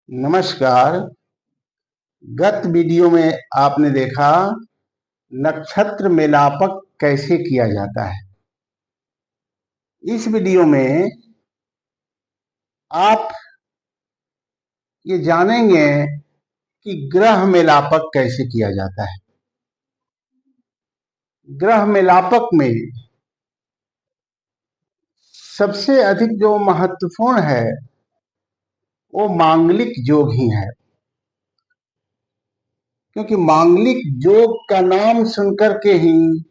नमस्कार। गत वीडियो में आपने देखा नक्षत्र मेलापक कैसे किया जाता है। इस वीडियो में आप ये जानेंगे कि ग्रह मेलापक कैसे किया जाता है। ग्रह मेलापक में सबसे अधिक जो महत्वपूर्ण है वो मांगलिक योग ही है, क्योंकि मांगलिक योग का नाम सुनकर के ही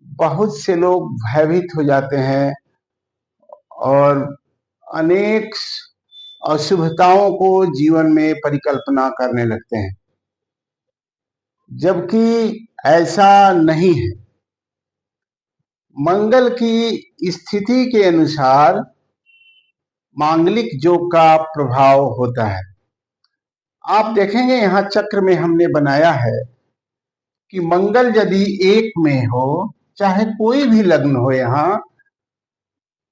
बहुत से लोग भयभीत हो जाते हैं और अनेक अशुभताओं को जीवन में परिकल्पना करने लगते हैं, जबकि ऐसा नहीं है। मंगल की स्थिति के अनुसार मांगलिक योग का प्रभाव होता है। आप देखेंगे यहाँ चक्र में हमने बनाया है कि मंगल यदि एक में हो, चाहे कोई भी लग्न हो, यहाँ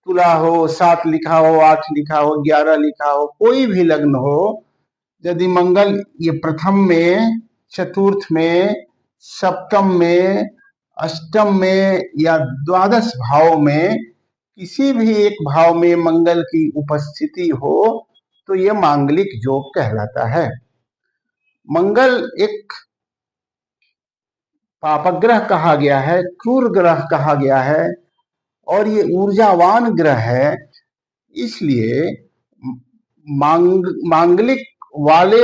तुला हो, 7 लिखा हो, 8 लिखा हो, 11 लिखा हो, कोई भी लग्न हो, यदि मंगल ये प्रथम में, चतुर्थ में, सप्तम में, अष्टम में या द्वादश भाव में किसी भी एक भाव में मंगल की उपस्थिति हो तो यह मांगलिक योग कहलाता है। मंगल एक पापग्रह कहा गया है, क्रूर ग्रह कहा गया है और ये ऊर्जावान ग्रह है, इसलिए मांगलिक वाले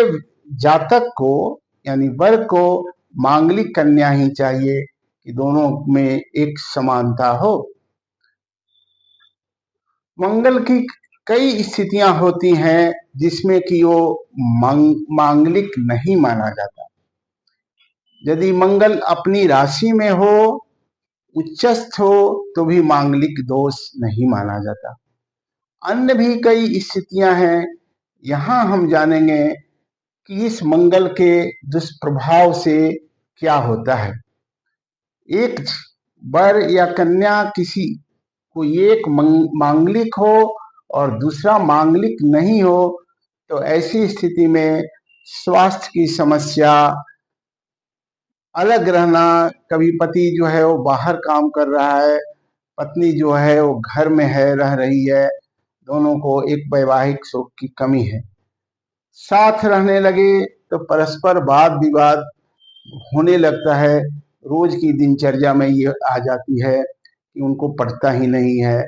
जातक को यानी वर को मांगलिक कन्या ही चाहिए कि दोनों में एक समानता हो। मंगल की कई स्थितियां होती हैं जिसमें कि वो मांगलिक नहीं माना जाता। यदि मंगल अपनी राशि में हो, उच्चस्थ हो, तो भी मांगलिक दोष नहीं माना जाता। अन्य भी कई स्थितियां हैं, यहां हम जानेंगे कि इस मंगल के दुष्प्रभाव से क्या होता है। एक वर या कन्या किसी को एक मांगलिक हो और दूसरा मांगलिक नहीं हो, तो ऐसी स्थिति में स्वास्थ्य की समस्या, अलग रहना, कभी पति जो है वो बाहर काम कर रहा है, पत्नी जो है वो घर में है, रह रही है, दोनों को एक वैवाहिक सुख की कमी है। साथ रहने लगे तो परस्पर वाद विवाद होने लगता है। रोज की दिनचर्या में ये आ जाती है कि उनको पढ़ता ही नहीं है,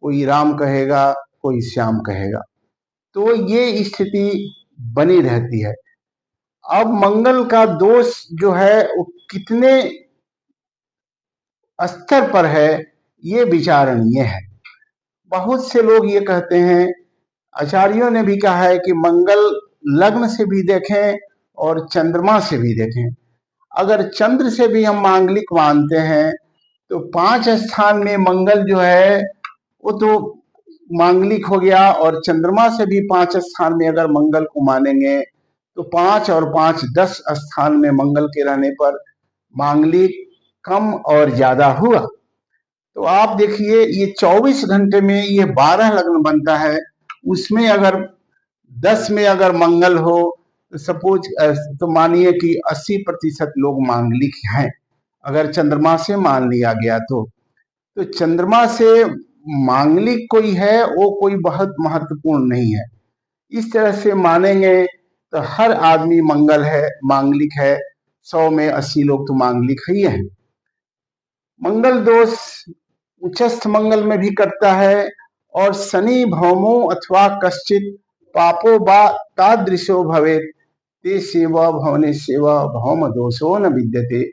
कोई राम कहेगा, कोई श्याम कहेगा, तो ये स्थिति बनी रहती है। अब मंगल का दोष जो है वो कितने स्तर पर है ये विचारणीय है। बहुत से लोग ये कहते हैं, आचार्यों ने भी कहा है कि मंगल लग्न से भी देखें और चंद्रमा से भी देखें। अगर चंद्र से भी हम मांगलिक मानते हैं तो 5 स्थान में मंगल जो है वो तो मांगलिक हो गया, और चंद्रमा से भी 5 स्थान में अगर मंगल को मानेंगे तो 5 और 5 10 स्थान में मंगल के रहने पर मांगलिक कम और ज्यादा हुआ। तो आप देखिए ये 24 घंटे में ये 12 लग्न बनता है, उसमें अगर 10 में अगर मंगल हो तो सपोज तो मानिए कि 80% लोग मांगलिक हैं, अगर चंद्रमा से मान लिया गया तो चंद्रमा से मांगलिक कोई है वो कोई बहुत महत्वपूर्ण नहीं है। इस तरह से मानेंगे तो हर आदमी मंगल है, मांगलिक है, 100 में 80 लोग तो मांगलिक ही है। मंगल दोष उच्चस्थ मंगल में भी करता है, और शनि भौमो अथवा कश्चित पापो बा तादृशो भवेत ते सेवा भवने सेवा भौम दोषो न विद्यते।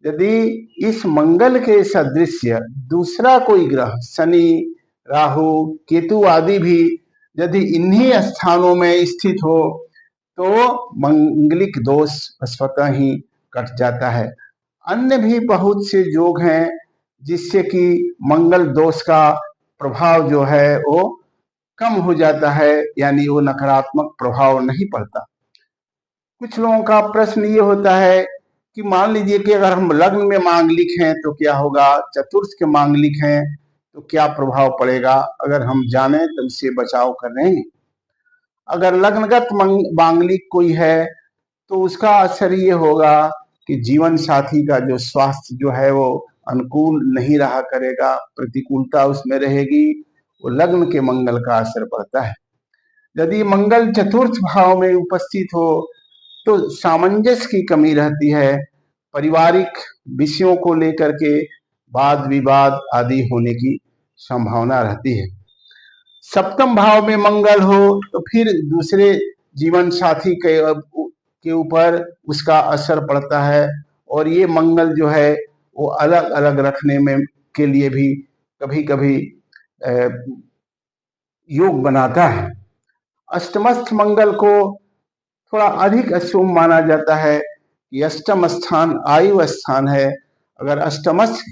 यदि इस मंगल के सदृश्य दूसरा कोई ग्रह, शनि, राहु, केतु आदि भी यदि इन्हीं स्थानों में स्थित हो तो मंगलिक दोष स्वतः ही कट जाता है। अन्य भी बहुत से योग हैं जिससे कि मंगल दोष का प्रभाव जो है वो कम हो जाता है, यानी वो नकारात्मक प्रभाव नहीं पड़ता। कुछ लोगों का प्रश्न ये होता है कि मान लीजिए कि अगर हम लग्न में मांगलिक हैं तो क्या होगा, चतुर्थ के मांगलिक हैं तो क्या प्रभाव पड़ेगा, अगर हम जाने तो इससे बचाव कर रहे हैं। अगर लग्नगत मांगलिक कोई है तो उसका असर ये होगा कि जीवन साथी का जो स्वास्थ्य जो है वो अनुकूल नहीं रहा करेगा, प्रतिकूलता उसमें रहेगी। वो लग्न के मंगल का असर पड़ता है। यदि मंगल चतुर्थ भाव में उपस्थित हो तो सामंजस्य की कमी रहती है, पारिवारिक विषयों को लेकर के वाद विवाद आदि होने की संभावना रहती है। सप्तम भाव में मंगल हो तो फिर दूसरे जीवन साथी के ऊपर उसका असर पड़ता है, और ये मंगल जो है वो अलग अलग रखने में के लिए भी कभी कभी योग बनाता है। अष्टमस्थ मंगल को थोड़ा अधिक अशुभ माना जाता है कि अष्टम स्थान आयु स्थान है। अगर अष्टमस्थ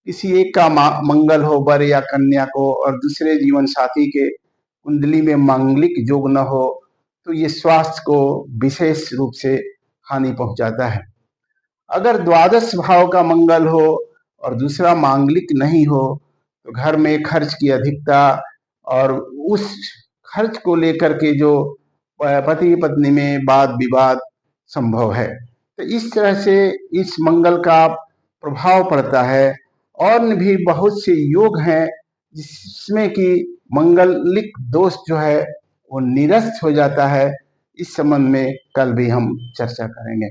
किसी एक का मंगल हो, वर या कन्या को, और दूसरे जीवन साथी के कुंडली में मांगलिक योग न हो तो ये स्वास्थ्य को विशेष रूप से हानि पहुंचाता है। अगर द्वादश भाव का मंगल हो और दूसरा मांगलिक नहीं हो तो घर में खर्च की अधिकता और उस खर्च को लेकर के जो पति पत्नी में वाद विवाद संभव है। तो इस तरह से इस मंगल का प्रभाव पड़ता है। और भी बहुत से योग हैं जिसमें कि मंगलिक दोष जो है वो निरस्त हो जाता है। इस संबंध में कल भी हम चर्चा करेंगे।